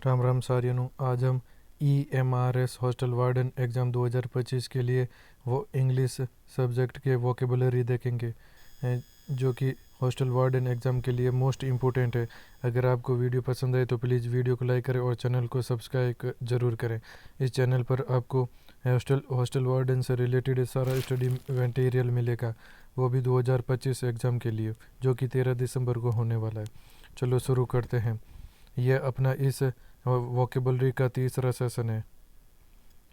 राम राम सारियों। आज हम EMRS hostel warden exam 2025 के लिए वो इंग्लिश सब्जेक्ट के वोकेबलरी देखेंगे, जो कि हॉस्टल वार्डन एग्ज़ाम के लिए मोस्ट इम्पोर्टेंट है। अगर आपको वीडियो पसंद आए तो प्लीज़ वीडियो को लाइक करें और चैनल को सब्सक्राइब ज़रूर करें। इस चैनल पर आपको हॉस्टल वार्डन से रिलेटेड सारा स्टडी मटेरियल मिलेगा, वो भी 2025 एग्ज़ाम के लिए, जो कि 13 दिसंबर को होने वाला है। चलो शुरू करते हैं। यह अपना इस वोकेबलरी का तीसरा सेशन है।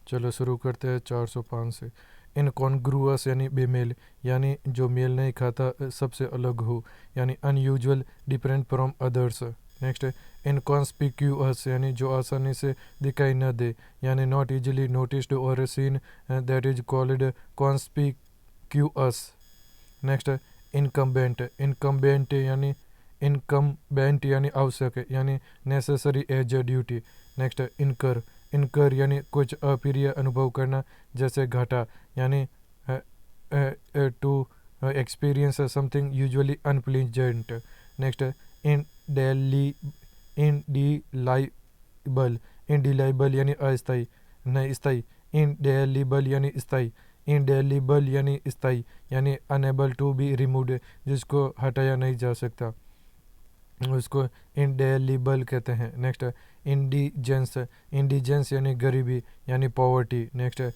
चलो शुरू करते हैं 405 से। इनकॉन्ग्रुअस यानी बेमेल, यानी जो मेल नहीं खाता, सबसे अलग हो, यानी unusual, different from others. Next है इनकॉन्स्पिक्यूअस, यानी जो आसानी से दिखाई न दे, यानी not easily noticed or seen, that is called conspicuous. Next है इनकम्बेंट यानी आवश्यक, यानी necessary as a duty. Next है इनकर यानी कुछ अप्रिय अनुभव करना, जैसे घाटा, यानी to experience something usually unpleasant. Next है इंडिलाइबल यानी अस्थाई, नहीं स्थाई। इंडेलिबल यानी स्थाई, यानी अनेबल टू बी रिमूव्ड, जिसको हटाया नहीं जा सकता, उसको इंडेलिबल कहते हैं। नेक्स्ट है इंडिजेंस यानी गरीबी, यानी पॉवर्टी। नेक्स्ट है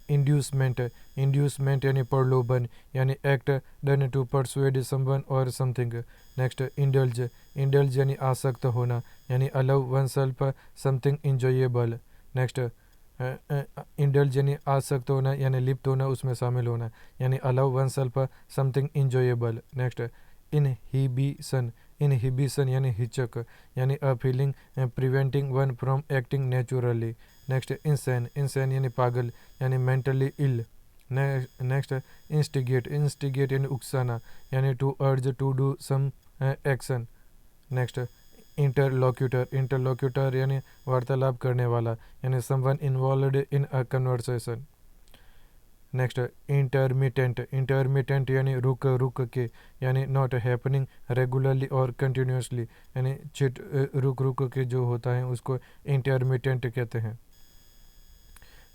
इंड्यूसमेंट यानी प्रलोभन, यानी act done to persuade someone or something. Next indulge यानी आसक्त होना, यानी allow oneself something enjoyable. Next indulge यानी आसक्त होना, यानी लिप्त होना, उसमें शामिल होना, यानी allow oneself something enjoyable. Next inhibition यानी हिचक, यानी a feeling preventing one from acting naturally. Next insane यानी पागल, यानी मेंटली इल। नेक्स्ट इंस्टिगेट यानी उकसाना, यानी to urge to do some action. Next interlocutor यानी वार्तालाप करने वाला, यानी someone involved in a conversation. Next intermittent यानी रुक के, यानी not happening regularly or continuously, यानी रुक के जो होता है उसको इंटरमिटेंट कहते हैं।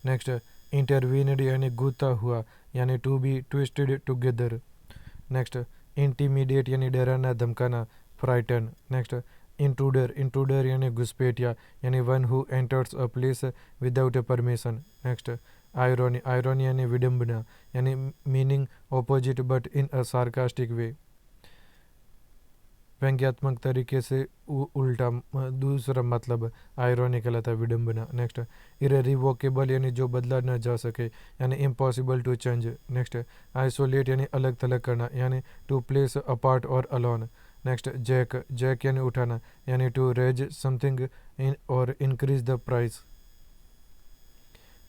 नेक्स्ट इंटरवीनड यानी गुता हुआ, यानी to be twisted together. Next intimidate यानी डराना धमकाना, फ्राइटन। नेक्स्ट इंट्रूडर यानी घुसपैठिया, यानी one who enters a place without a permission. Next irony यानी विडम्बना, यानी meaning opposite but in a sarcastic way, व्यंग्यात्मक तरीके से उल्टा दूसरा मतलब आयरनी कहलाता है, विडम्बना। नेक्स्ट इररिवोकेबल यानी जो बदला न जा सके, यानी impossible to change. Next isolate यानी अलग थलग करना, यानी to place apart or alone. Next jack यानी उठाना, यानी to raise something or increase the price.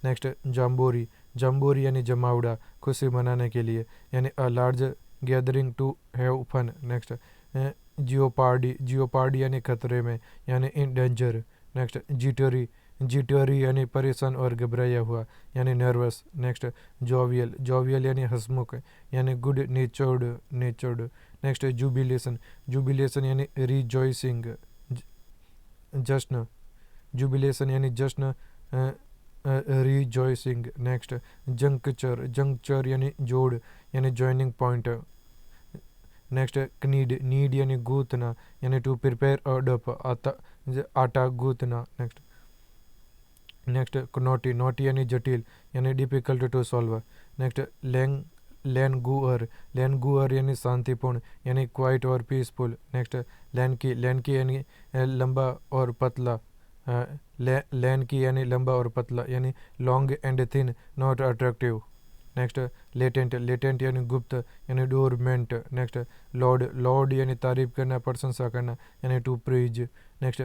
Next jamboree यानी जमावड़ा, खुशी मनाने के लिए, यानी a large gathering to have fun. Next jeopardy यानी खतरे में, यानी इन डेंजर। नेक्स्ट जिटरी यानी परेशान और घबराया हुआ, यानी नर्वस। नेक्स्ट जोवियल यानी हंसमुख, यानी गुड नेचर्ड। नेक्स्ट जुबिलेशन यानी रिजॉइसिंग, जश्न। जुबिलेशन यानी जश्न, रिजॉइसिंग। नेक्स्ट जंक्चर यानी जोड़, यानी जॉइनिंग पॉइंट। नेक्स्ट नीड यानी गूंथना, यानी टू प्रिपेयर अ डप, आटा गूंथना। नेक्स्ट नोटी यानी जटिल, यानी डिफिकल्ट टू सॉल्व। नेक्स्ट लैंगुअर यानी शांतिपूर्ण, यानी क्वाइट और पीसफुल। नेक्स्ट लैंकी यानी लंबा और पतला, लैंकी यानी लंबा और पतला, यानी long and thin, not attractive. Next latent यानी गुप्त, यानी डोरमेंट। नेक्स्ट लॉर्ड यानी तारीफ करना, प्रशंसा करना, यानी टू प्रीज। नेक्स्ट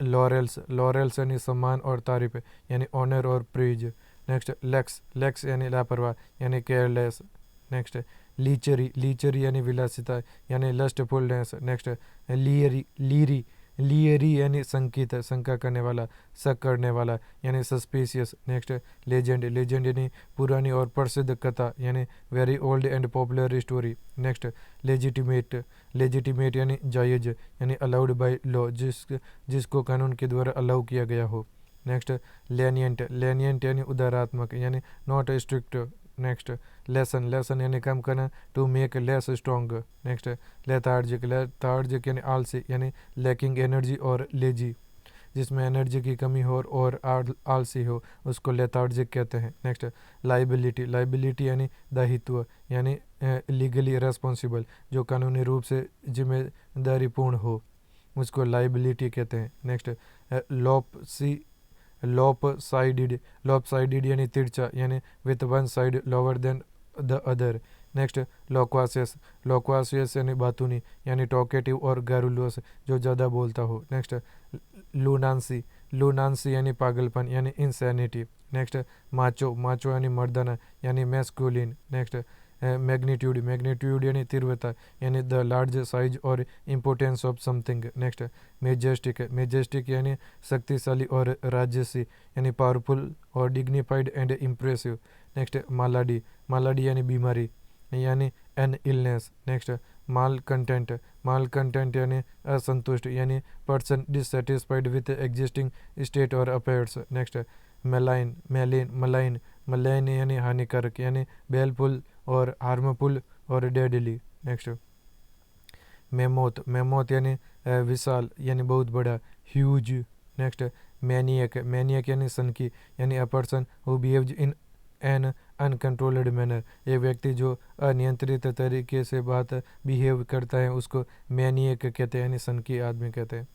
लॉरेल्स यानी सम्मान और तारीफ, यानी ऑनर और प्रीज। नेक्स्ट लेक्स यानी लापरवाह, यानी केयरलेस। नेक्स्ट लीचरी यानी विलासिता, यानी लस्टफुलनेस। नेक्स्ट लीरी लियरी यानी संकित, शंका करने वाला, शक करने वाला यानी सस्पिशियस। नेक्स्ट लेजेंड, लेजेंड यानी पुरानी और प्रसिद्ध कथा यानी very old and popular story. Next legitimate, legitimate यानी जायज़ यानी अलाउड बाय लॉ, जिसको कानून के द्वारा अलाउ किया गया हो। नेक्स्ट लेनियंट, लेनियंट यानी उदारात्मक यानी not strict. Next lessen, lessen यानी कम करना, to make less strong. Next lethargic, lethargic यानी आलसी यानी लैकिंग एनर्जी और लेजी, जिसमें एनर्जी की कमी हो और आलसी हो उसको लेथार्जिक कहते हैं। नेक्स्ट लाइबिलिटी, लाइबिलिटी यानी दायित्व यानी लीगली रेस्पॉन्सिबल, जो कानूनी रूप से जिम्मेदारीपूर्ण हो उसको लाइबिलिटी कहते हैं। नेक्स्ट लॉपसाइडेड, लॉपसाइडेड यानी तिरछा यानी with one side lower than the other. Next loquacious, loquacious यानी बातूनी यानी टॉकेटिव और गैरुलोस, जो ज़्यादा बोलता हो। नेक्स्ट लूनांसी, लूनांसी यानी पागलपन यानी इंसैनिटी। नेक्स्ट माचो, माचो यानी मर्दाना यानी मैस्कुलिन। नेक्स्ट मैग्नीट्यूड, मैग्नीट्यूड यानी तीव्रता यानी द लार्ज साइज और importance of something. Next majestic, majestic यानी शक्तिशाली और राजसी यानी पावरफुल और dignified and impressive. Next malady, malady यानी बीमारी यानी an illness. Next malcontent, malcontent यानी असंतुष्ट यानी person dissatisfied with existing state और affairs. Next malign, malign, malign, malign यानी हानिकारक यानी बेलफुल और हार्मफुल और डेडली। नेक्स्ट मेमोथ, मेमोथ यानी विशाल यानी बहुत बड़ा, ह्यूज। नेक्स्ट मैनियक, मैनियक यानी सनकी यानी a person who behaves in an uncontrolled manner, एक व्यक्ति जो अनियंत्रित तरीके से बात बिहेव करता है उसको मैनियक कहते हैं यानी सनकी आदमी कहते हैं।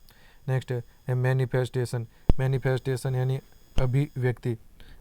नेक्स्ट मैनिफेस्टेशन, मैनिफेस्टेशन यानी अभिव्यक्ति,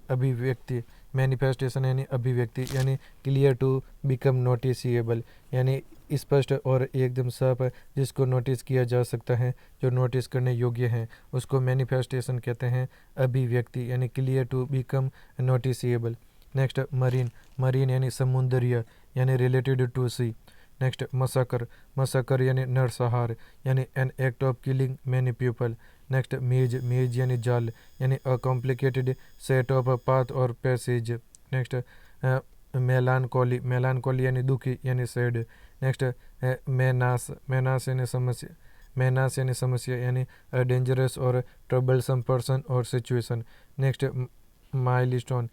अभिव्यक्ति, मैनिफेस्टेशन यानी अभिव्यक्ति यानी क्लियर टू बिकम नोटिसिएबल यानी स्पष्ट और एकदम साफ, जिसको नोटिस किया जा सकता है, जो नोटिस करने योग्य हैं उसको मैनिफेस्टेशन कहते हैं अभिव्यक्ति यानी clear to become noticeable. Next marine, marine यानी समुद्रीय यानी related to sea. Next massacre, massacre यानी नरसंहार यानी an act of killing many people. Next maze, maze यानी जाल यानी a complicated set of path और पैसेज। नेक्स्ट मेलानकोली, मेलानकोली यानी दुखी यानी सैड। नेक्स्ट मेनास, मेनास यानी समस्या, मेनास यानी समस्या यानी अ डेंजरस और ट्रबलसम पर्सन और सिचुएशन। नेक्स्ट माइलस्टोन,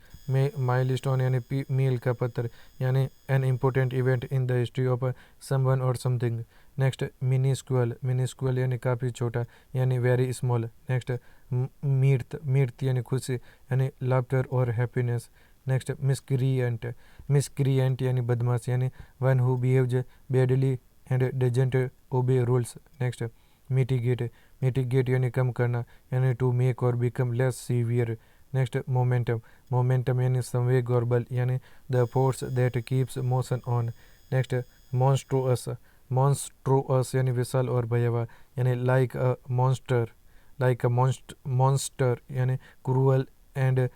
माइलस्टोन यानी मील का पत्थर यानी an important event in the history of someone or something. Next मिनिस्क्यूअल, मिनिस्क्यूअल यानी काफ़ी छोटा यानी वेरी स्मॉल। नेक्स्ट मीर्थ, मीर्थ यानी खुशी यानी लाफ्टर और हैप्पीनेस। नेक्स्ट मिसक्रिएंट, मिसक्रिएंट यानी बदमाश यानी one who behaves badly and doesn't obey rules. Next mitigate, mitigate यानी कम करना यानी टू मेक और become less severe. Next momentum, momentum यानी संवेग और बल यानी the force that keeps motion on. Next monstrous, monstrous यानी विशाल और भयावह यानी like a monster, like a monster यानी क्रूअल एंड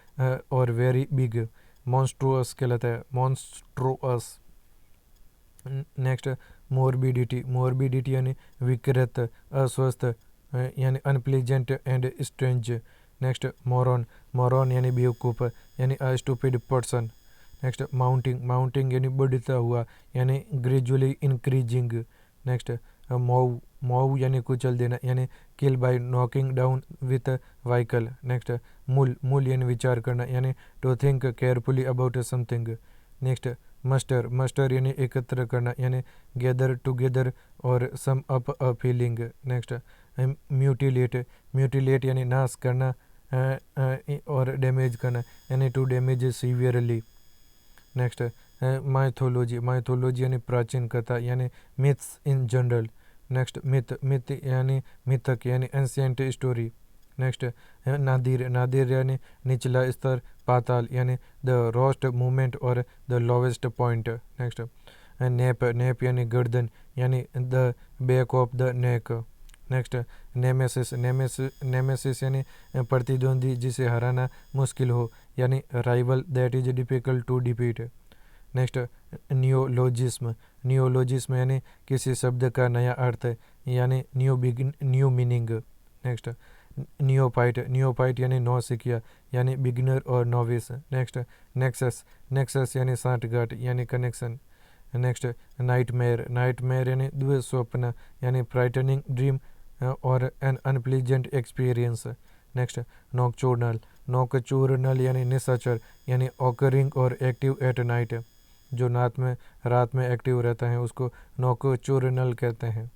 और वेरी बिग, मॉन्स्ट्रोअस कहलाता है मॉन्स्ट्रोअस। नेक्स्ट मोरबिडिटी, मोरबिडिटी यानी विकृत, अस्वस्थ यानी unpleasant and strange. Next moron, moron यानी बेवकूफ़ यानी a stupid person. Next mounting, mounting यानी बढ़ता हुआ यानी gradually increasing. Next mow, mow यानी कुचल देना यानी kill by knocking down with vehicle. Next mull, mull यानी विचार करना यानी to think carefully about something. Next muster, muster यानी एकत्र करना यानी गैदर टुगेदर और sum up a feeling. Next mutilate, mutilate यानी नाश करना और डैमेज करना यानी to damage severely. Next mythology, mythology यानी प्राचीन कथा यानी myths in general. Next myth, myth यानी मिथक यानी ancient story. Next nadir, nadir यानी निचला स्तर, पाताल यानी the roast movement or the lowest point. Next nape, nape यानी गर्दन यानी the back of the neck. Next nemesis, nemesis यानी प्रतिद्वंदी जिसे हराना मुश्किल हो यानी rival that is difficult to defeat. Next neologism, नियोलॉजिज्म यानी किसी शब्द का नया अर्थ यानी न्यू मीनिंग। नेक्स्ट नियोफाइट यानी नौसिखिया यानी बिगिनर और नोविस। नेक्स्ट नेक्सस यानी सांठगांठ यानी कनेक्शन। नेक्स्ट नाइटमेयर यानी दुस्वप्न यानी फ्राइटनिंग ड्रीम और एन अनप्लीजेंट एक्सपीरियंस। नेक्स्ट नॉकचूर्नल यानी निशाचर यानी ऑकरिंग और एक्टिव एट नाइट, जो रात में एक्टिव रहता है उसको नॉकचूर्नल कहते हैं।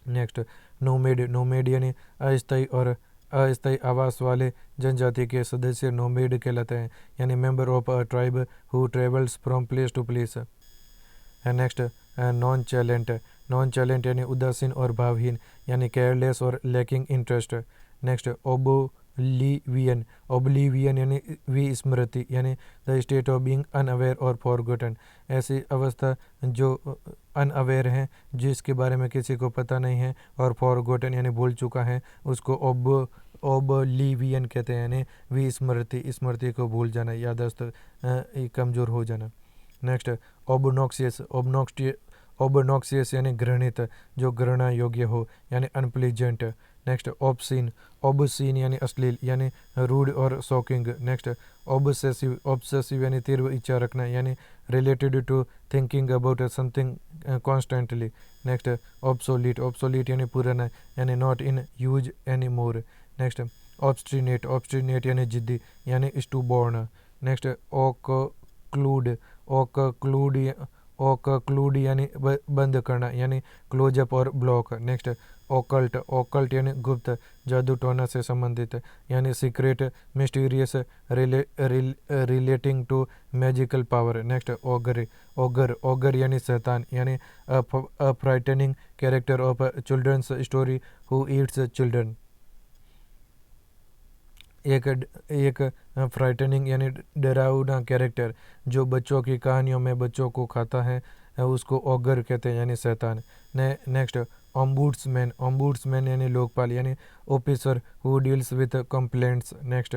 नेक्स्ट नोमेड यानी अस्थायी आवास वाले जनजाति के सदस्य नोमेड कहलाते हैं, यानी member of a tribe who travels from place to place. Next nonchalant यानी उदासीन और भावहीन यानी केयरलेस और लैकिंग इंटरेस्ट। नेक्स्ट ओब्लिवियन यानी विस्मृति यानी the state of being unaware और फॉरगॉटन, ऐसी अवस्था जो अनअवेयर है, जिसके बारे में किसी को पता नहीं है, और फॉरगॉटन यानी भूल चुका है, उसको ओब्लिवियन कहते हैं, यानी स्मृति को भूल जाना, याददाश्त कमज़ोर हो जाना। नेक्स्ट ओबनॉक्सियस यानी घृणित, जो घृणा योग्य हो, यानी अनप्लीजेंट। नेक्स्ट ऑब्सीन यानी अश्लील यानी रूड और शॉकिंग। नेक्स्ट ऑब्सेसिव यानी तीव्र इच्छा रखना, यानी related to thinking about something constantly. Next obsolete यानी पुराना, यानी not in use any more. Next obstinate यानी जिद्दी, यानी स्टूबॉर्न। नेक्स्ट ओकक्लूड यानी बंद करना, यानी क्लोजअप और ब्लॉक। नेक्स्ट ओकल्ट यानी गुप्त, जादू टोना से संबंधित, यानी secret mysterious relating to magical power. Next ogre यानी शैतान, यानी a frightening character of children's story who eats children. एक फ्राइटनिंग यानी डरावना कैरेक्टर जो बच्चों की कहानियों में बच्चों को खाता है, उसको ओगर कहते हैं, यानी शैतान। नेक्स्ट ओम्बुड्समैन यानी लोकपाल, यानी officer who deals with complaints. Next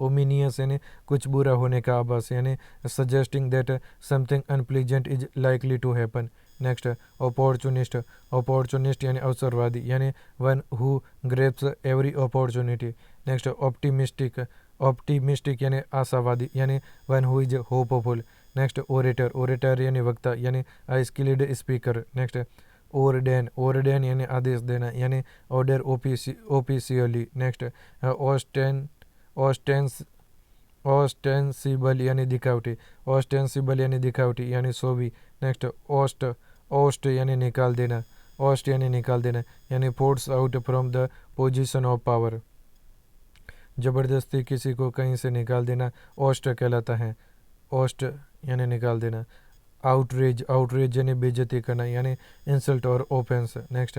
ominous यानी कुछ बुरा होने का आभास, यानी suggesting that something unpleasant is likely to happen. Next opportunist यानी अवसरवादी, यानी one who grabs every opportunity. Next optimistic यानी आशावादी, यानी one who is hopeful. Next orator यानी वक्ता, यानी a skilled speaker. Next ordain यानी आदेश देना, यानी ऑर्डर ऑफिशियली। नेक्स्ट ऑस्टेंसिबल यानी दिखावटी, यानी सोवी। नेक्स्ट ओस्ट यानी निकाल देना, यानी force out from the position of power, ज़बरदस्ती किसी को कहीं से निकाल देना ओस्ट कहलाता है। ओस्ट यानी निकाल देना। आउटरेज यानी बेइज्जती करना, यानी इंसल्ट और ऑफेंस। नेक्स्ट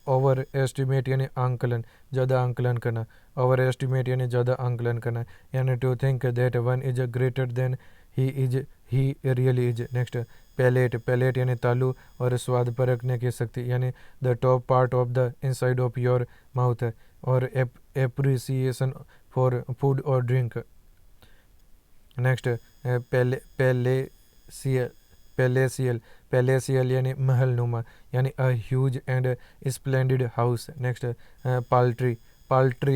ओवर एस्टिमेट यानी आंकलन, ज़्यादा आंकलन करना। ओवर एस्टिमेट यानी ज़्यादा आंकलन करना, यानी to think that one is greater than he really is. Next palate यानी तालू और स्वाद परखने की शक्ति, यानी the top part of the inside of your mouth, और एप्रिसिएशन फॉर फूड और ड्रिंक। नेक्स्ट पैलेसियल यानी महलनुमा, यानी a huge and splendid house. Next paltry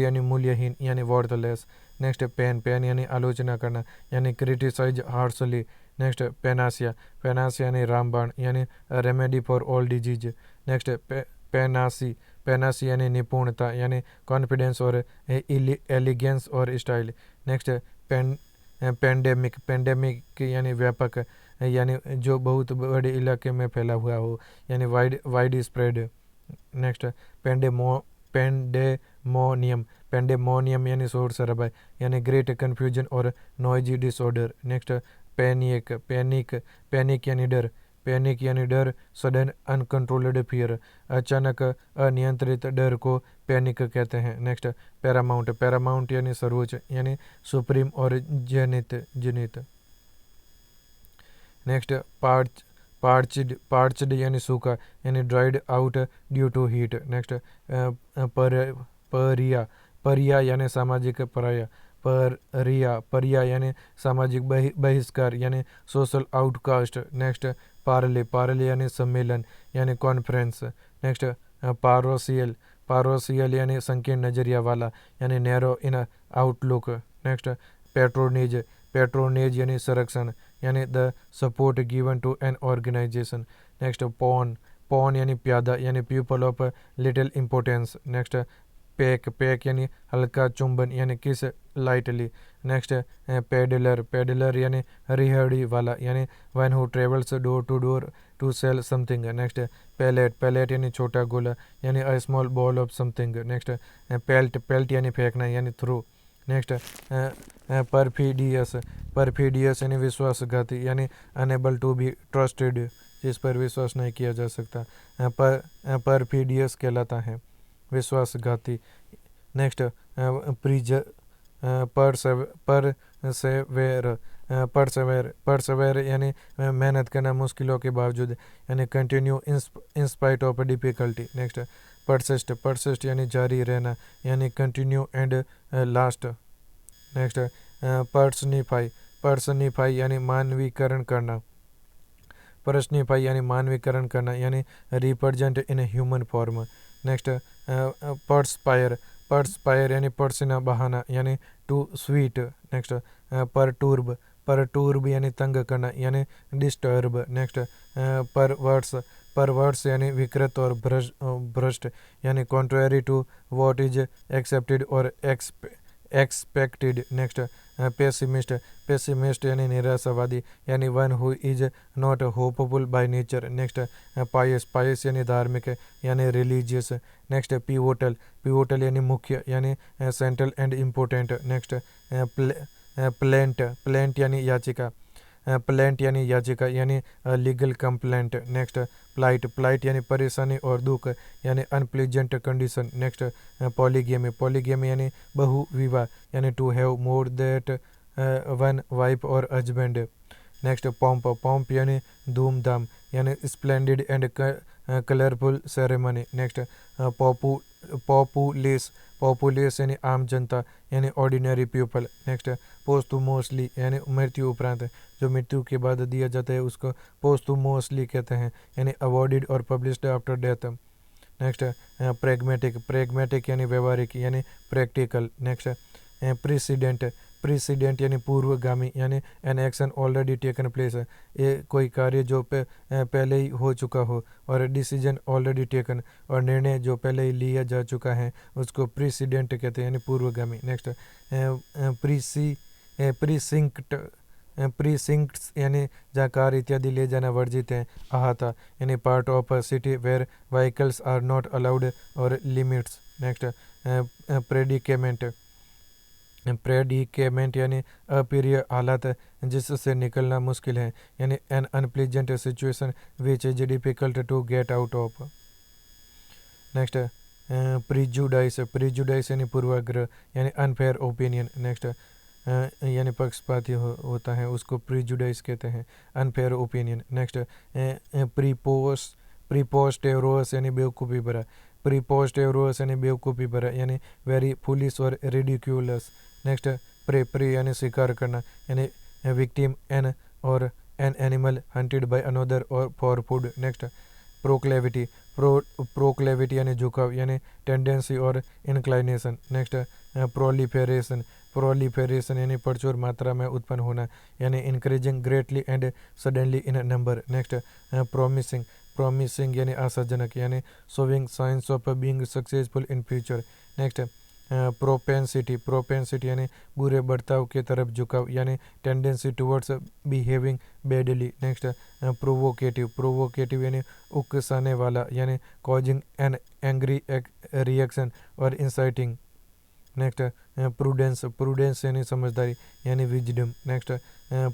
यानी मूल्यहीन, यानी वर्थलेस। नेक्स्ट पेन यानी आलोचना करना, यानी क्रिटिसाइज हार्शली। नेक्स्ट पेनासिया यानी रामबाण, यानी remedy for all disease. Next panache यानी निपुणता, यानी कॉन्फिडेंस और एलिगेंस और स्टाइल। नेक्स्ट पेंडेमिक यानी व्यापक, यानी जो बहुत बड़े इलाके में फैला हुआ हो, यानी वाइड स्प्रेड। नेक्स्ट पेंडेमोनियम यानी शोर शराबा, यानी ग्रेट कन्फ्यूजन और नॉइजी डिसऑर्डर। नेक्स्ट पैनिक यानी डर, सडन अनकंट्रोल्ड फियर, अचानक अनियंत्रित डर को पैनिक कहते हैं। नेक्स्ट पैरामाउंट यानी सर्वोच्च, यानी सुप्रीम और जेनित। नेक्स्ट पार्च्ड यानी सूखा, यानी dried out due to heat. Next pariah यानी सामाजिक पर रिया परिया यानी सामाजिक बहिष्कार यानी social outcast. Next Parle Parle यानी सम्मेलन यानी कॉन्फ्रेंस। नेक्स्ट पारोसियल पारोसियल यानी संकीर्ण नजरिया वाला यानी narrow in outlook. Next patronage patronage यानी संरक्षण यानी the support given to an organisation. Next pawn pawn यानी प्यादा यानी people of little importance. Next peck peck यानी हल्का चुंबन यानी किस लाइटली। नेक्स्ट पेडलर पेडलर यानी रिहड़ी वाला यानी one who travels door to sell something. Next pellet pellet यानी छोटा गोला यानी a small ball of something. Next pelt pelt यानी फेंकना यानी थ्रू। नेक्स्ट परफिडियस परफिडियस यानी विश्वासघाती यानी अनेबल टू बी ट्रस्टेड, जिस पर विश्वास नहीं किया जा सकता, परफिडियस कहलाता है, विश्वासघाती। नेक्स्ट प्रीज परसेवेर परसेवेर परसेवेर यानी मेहनत करना मुश्किलों के बावजूद यानी continue in spite of difficulty. Next persist persist यानी जारी रहना यानी continue and last. Next personify personify यानी मानवीकरण करना, पर्सनिफाई यानी मानवीकरण करना यानी represent in human form. Next perspire perspire यानी पसीना बहाना यानी to sweet. Next perturb perturb यानी तंग करना यानी डिस्टर्ब। नेक्स्ट परवर्स परवर्स यानी विकृत और भ्रष्ट यानी contrary to what is accepted और एक्सपेक्टेड। नेक्स्ट पेसिमिस्ट पेसिमिस्ट यानी निराशावादी यानी one who is not hopeful by nature. Next pious pious यानी धार्मिक यानी रिलीजियस। नेक्स्ट पिवोटल पिवोटल यानी मुख्य यानी central and important. Next plaint plaint यानी याचिका, प्लेंट यानी याचिका यानी legal complaint. Next plight plight यानी परेशानी और दुख यानी unpleasant condition. Next polygamy polygamy यानी बहुविवाह यानी to have more that one wife और हस्बैंड। नेक्स्ट पॉम्प पॉम्प यानी धूमधाम यानी splendid and colourful ceremony. Next populous populous यानी आम जनता यानी ऑर्डिनरी पीपल। नेक्स्ट पोस्टुमोसली यानी मृत्यु उपरांत, जो मृत्यु के बाद दिया जाता है उसको पोस्टुमोसली कहते हैं यानी अवॉर्डेड और published after death. Next pragmatic pragmatic यानी व्यवहारिक यानी प्रैक्टिकल। नेक्स्ट प्रेसिडेंट प्रेसिडेंट यानी पूर्वगामी यानी an action already taken place, ये कोई कार्य जो पहले ही हो चुका हो, और डिसीजन ऑलरेडी टेकन और निर्णय जो पहले ही लिया जा चुका है उसको प्रेसिडेंट कहते हैं यानी पूर्वगामी। नेक्स्ट प्रीसिंक्ट प्रीसिंक्ट्स यानी जहाँ कार इत्यादि ले जाना वर्जित है। अहाता यानी part of a city where vehicles are not allowed और लिमिट्स। नेक्स्ट प्रेडिकेमेंट प्रेडिकेमेंट यानी अप्रिय हालत जिससे निकलना मुश्किल है यानी an unpleasant situation which is difficult to get out of. Next prejudice prejudice यानी पूर्वाग्रह यानी अनफेयर ओपिनियन। नेक्स्ट यानी पक्षपाती होता है उसको प्रीजुडाइस कहते हैं, अनफेयर ओपिनियन। नेक्स्ट प्रीपोस्टेरोस यानी बेवकूफ़ी भरा, प्रीपोस्टेरोस यानी बेवकूफ़ी भरा यानी वेरी फुलिश और रिडिक्यूलस। नेक्स्ट प्रे यानी शिकार करना यानी विक्टिम एन और an animal hunted by another और for food. Next proclivity proclivity यानी झुकाव यानी टेंडेंसी और इंक्लाइनेशन। नेक्स्ट प्रोलिफेरेशन प्रोलिफेरेशन यानी प्रचुर मात्रा में उत्पन्न होना यानी increasing greatly and suddenly in number. Next promising promising यानी आशाजनक यानी showing science of being successful in future. Next propensity propensity यानी बुरे बर्ताव के तरफ झुकाव यानी tendency towards behaving badly. Next provocative provocative यानी उकसाने वाला यानी कॉजिंग एन एंग्री रिएक्शन और इंसाइटिंग। नेक्स्ट प्रूडेंस प्रूडेंस यानी समझदारी यानी विजडम। नेक्स्ट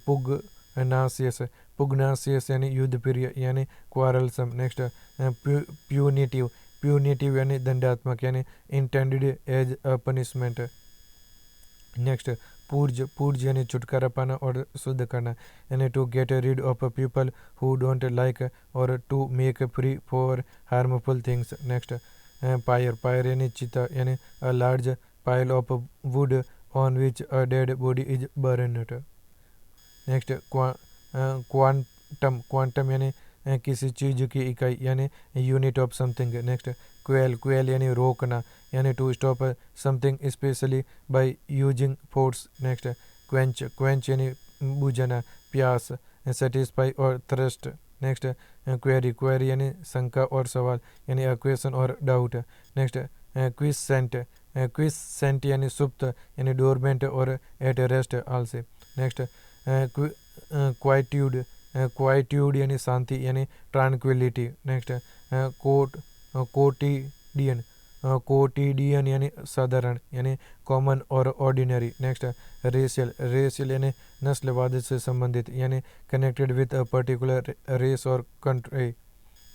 पुगनासियस पुगनासियस यानी युद्धप्रिय यानी क्वारलसम। नेक्स्ट प्यूनिटिव प्यूनिटिव यानी दंडात्मक यानी intended as a punishment. Next purge purge यानी छुटकारा पाना और शुद्ध करना यानी to get rid of people who don't like और to make free for harmful things. Next pyre pyre यानी चिता यानी a large pile of wood on which a dead body is burned. Next quantum यानी किसी चीज़ की इकाई यानी unit of something. Next quell यानी रोकना यानी to stop something specially by using force. Next quench यानी बुझाना प्यास. सेटिस्फाई और थ्रस्ट. नेक्स्ट क्वेरी यानी शंका और सवाल यानी क्वेश्चन और डाउट. नेक्स्ट क्विसेंट यानी सुप्त यानी डोरमेंट और at rest also. Next quietude यानी शांति यानी ट्रांक्विलिटी. नेक्स्ट कोटिडियन यानी साधारण यानी कॉमन और ऑर्डिनरी. नेक्स्ट रेशियल यानी नस्लवाद से संबंधित यानी connected with a particular race और कंट्री.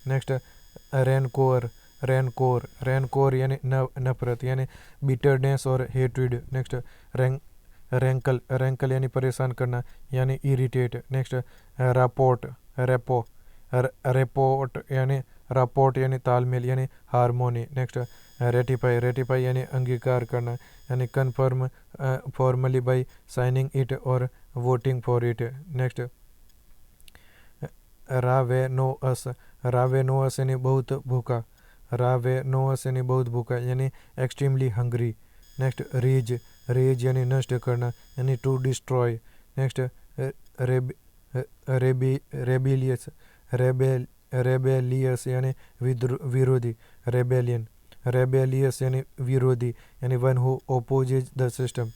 नेक्स्ट रैनकोर यानी नफरत यानी बिटरनेस और हेट्रेड. नेक्स्ट रैंकल यानी परेशान करना यानी इरिटेट. नेक्स्ट रापोर्ट यानी तालमेल यानी हारमोनी. नेक्स्ट रेटिफाई यानी अंगीकार करना यानी confirm formally by signing it और voting for it. Next ravenous यानी बहुत भूखा. यानी एक्सट्रीमली हंग्री. नेक्स्ट रेज यानी नष्ट करना यानी टू डिस्ट्रॉय. नेक्स्ट रेबेलियस यानी विरोधी. रेबेलियस यानी विरोधी यानी one who opposes the system.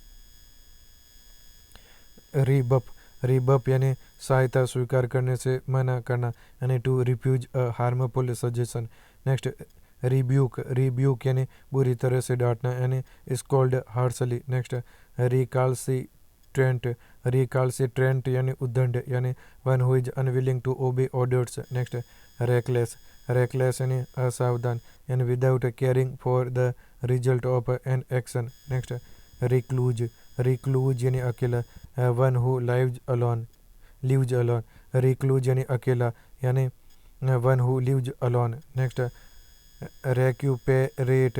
Rebuff यानी सहायता स्वीकार करने से मना करना यानी to refuse a harmful suggestion. Next rebuke यानी बुरी तरह से डांटना यानी स्कॉल्ड हार्शली. नेक्स्ट रिकाल्सिट्रेंट यानी उद्दंड यानी one who is unwilling to obey orders. Next reckless यानी असावधान यानी without caring for the result of an action. Next recluse यानी अकेला one who lives alone. Recluse यानी अकेला यानी one who lives alone. Next recuperate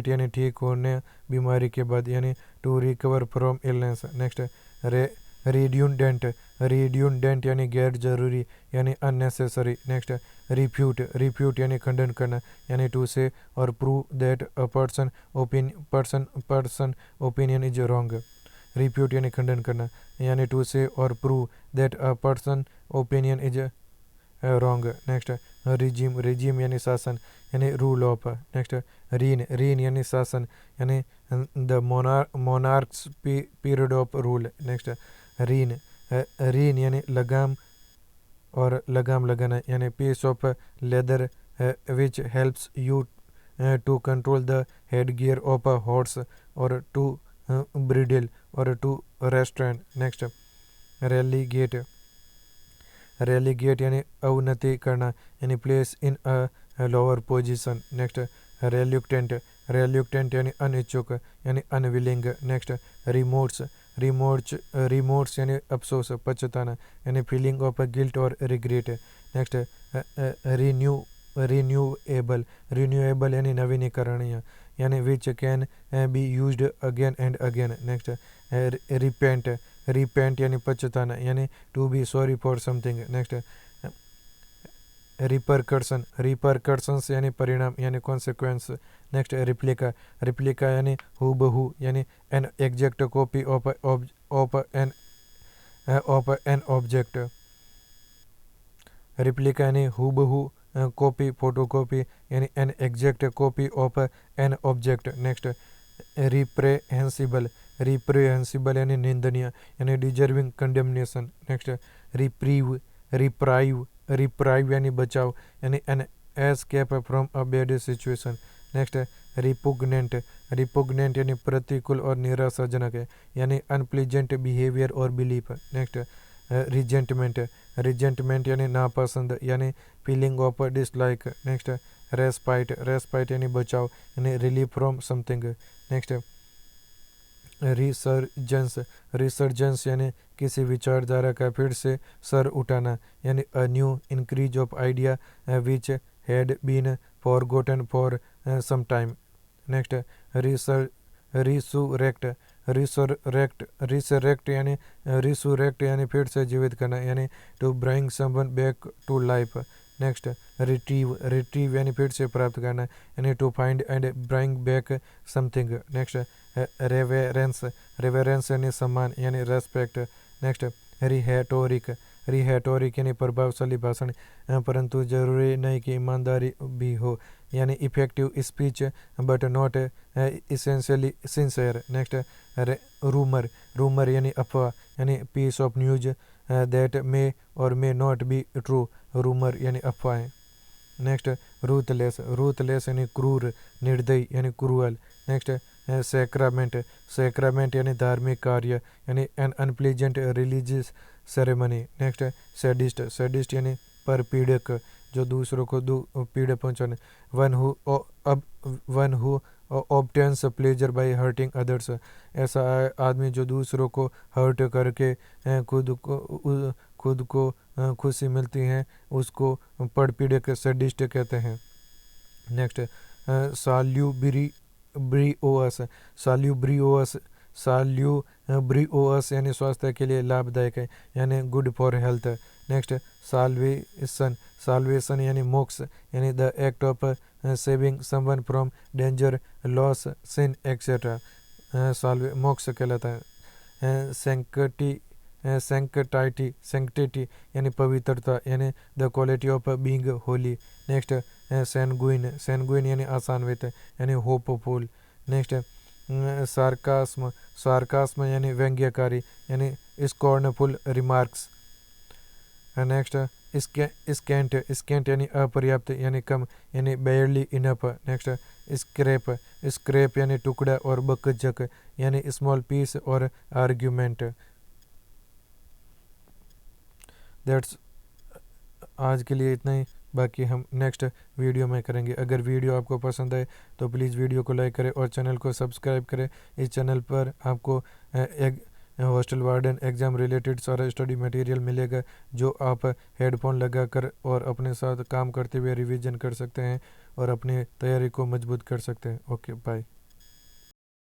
यानी ठीक होने बीमारी के बाद यानी to recover from illness. Next redundant यानी गैर जरूरी यानी अननेसेसरी. नेक्स्ट रिफ्यूट यानी खंडन करना यानी टू से और prove that a person opinion is wrong. Refute यानी खंडन करना यानी टू से और prove that a person opinion is wrong. Next regime यानी शासन यानी रूल ऑफ. नेक्स्ट रीन यानी शासन यानी the monarch's period of rule. Next rein यानी लगाम और लगाम लगाना यानी piece of leather which helps you to control the head gear of a horse और टू ब्रिडल और टू रेस्टोरेंट. नेक्स्ट रेलीगेट यानी अवनति करना यानी place in a lower position. Next reluctant यानी अनिच्छुक यानी अनविलिंग. नेक्स्ट रिमोर्स यानी अफसोस पछताना यानी फीलिंग ऑफ गिल्ट और रिग्रेट. नेक्स्ट रिन्यूएबल यानी नवीनीकरणीय यानी which can be used again and again. Next repent यानी पछताना यानी to be sorry for something. Next repercussions यानी परिणाम यानी कॉन्सिक्वेंस. नेक्स्ट रिप्लिका यानी हूबहू यानी an exact copy of an object. Replica यानी हूबहू कॉपी फोटोकॉपी यानी an exact copy of an object. Next reprehensible यानी निंदनीय यानी डिजर्विंग कंडेमनेशन. नेक्स्ट रिप्राइव यानी बचाव यानी an escape from a bad situation. Next repugnant यानी प्रतिकूल और निराशाजनक है यानी अनप्लीजेंट बिहेवियर और बिलीफ. नेक्स्ट रिजेंटमेंट यानी नापसंद यानी feeling of dislike. Next respite यानी बचाव यानी relief from something. Next resurgence यानी किसी विचारधारा का फिर से सर उठाना यानी a new increase of idea which had been forgotten for some time. Next resurrect resurrect resurrect यानी रिसुरेक्ट यानी फिर से जीवित करना, यानी to bring someone back to life. Next retrieve retrieve यानी फिर से प्राप्त करना, यानी to find and bring back something. Next reverence reverence यानी सम्मान यानी रेस्पेक्ट। नेक्स्ट रिहेटोरिक रिहेटोरिक यानी प्रभावशाली भाषण परंतु जरूरी नहीं कि ईमानदारी भी हो, यानी effective speech but not essentially sincere. Next rumour rumour यानी अफवाह, यानी piece of news that may और may not be true, rumour यानी अफवाहें। नेक्स्ट रूथलेस रूथलेस यानी क्रूर निर्दयी यानी क्रूअल। नेक्स्ट सैक्रामेंट सैक्रामेंट यानी धार्मिक कार्य, यानी an unpleasant religious ceremony. Next sadist sadist यानी परपीड़क, जो दूसरों को पीड़ा पहुंचाने। One who obtains pleasure by hurting others, ऐसा आदमी जो दूसरों को हर्ट करके खुद को खुशी मिलती है, उसको परपीड़क सैडिस्ट कहते हैं। नेक्स्ट साल्यूब्रिओस साल्यूब्रिओस साल्यूब्रिओस यानी स्वास्थ्य के लिए लाभदायक है, यानी good for health. Next salvation salvation यानी मोक्ष, यानी the act of saving someone from danger loss sin etcetera, साल्वे मोक्ष कहलाता है। सैंक्टिटी सैंक्टिटी यानी पवित्रता, यानी the quality of being holy. Next sanguine sanguine यानी आसान्वित, यानी होपफुल। नेक्स्ट सार्कास्म सार्कास्म यानी व्यंग्यकारी, यानी scornful remarks. Next scent scent यानी अपर्याप्त यानी कम, यानी बेयरली इनफ। नेक्स्ट स्क्रैप स्क्रैप यानी टुकड़ा और बकझक, यानी स्मॉल पीस और आर्ग्यूमेंट। दैट्स आज के लिए इतना ही, बाकी हम नेक्स्ट वीडियो में करेंगे। अगर वीडियो आपको पसंद आए तो प्लीज़ वीडियो को लाइक करें और चैनल को सब्सक्राइब करें। इस चैनल पर आपको हॉस्टल वार्डन एग्ज़ाम रिलेटेड सारा स्टडी मटेरियल मिलेगा, जो आप हेडफोन लगाकर और अपने साथ काम करते हुए रिवीजन कर सकते हैं और अपनी तैयारी को मजबूत कर सकते हैं। Okay bye.